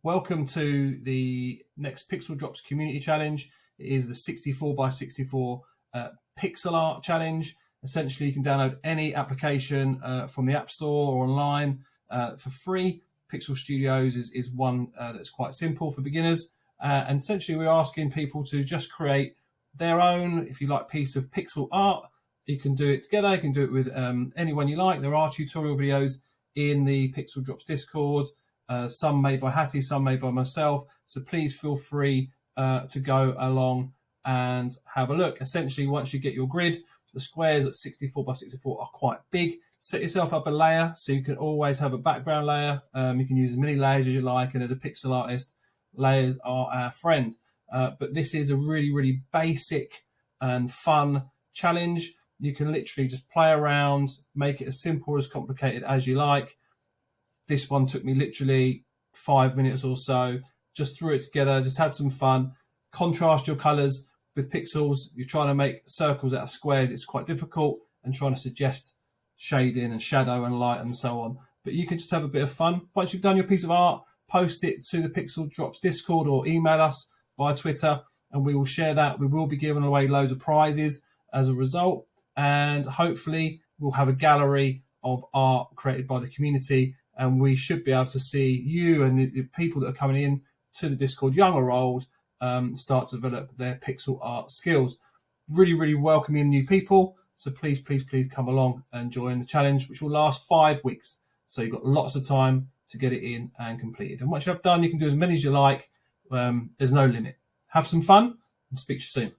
welcome to the next Pixel Drops Community Challenge. It is the 64 by 64 pixel art challenge. Essentially, you can download any application from the App Store or online for free. Pixel Studios is one that's quite simple for beginners. And essentially, we're asking people to just create their own, if you like, piece of pixel art. You can do it together. You can do it with anyone you like. There are tutorial videos in the Pixel Drops Discord, some made by Hattie, some made by myself. So please feel free to go along and have a look. Essentially, once you get your grid, the squares at 64 by 64 are quite big. Set yourself up a layer so you can always have a background layer. You can use as many layers as you like, and as a pixel artist, layers are our friend. But this is a really, really basic and fun challenge. You can literally just play around, make it as simple or as complicated as you like. This one took me literally 5 minutes or so. Just threw it together, just had some fun. Contrast your colors with pixels. You're trying to make circles out of squares. It's quite difficult, and trying to suggest shading and shadow and light and so on. But you can just have a bit of fun. Once you've done your piece of art, post it to the Pixel Drops Discord or email us via Twitter, and we will share that. We will be giving away loads of prizes as a result, and hopefully we'll have a gallery of art created by the community, and we should be able to see you and the people that are coming in to the Discord, young or old, start to develop their pixel art skills. Really, really welcoming new people. So please, please, please come along and join the challenge, which will last 5 weeks. So you've got lots of time to get it in and completed. And once you have done, you can do as many as you like. There's no limit. Have some fun and speak to you soon.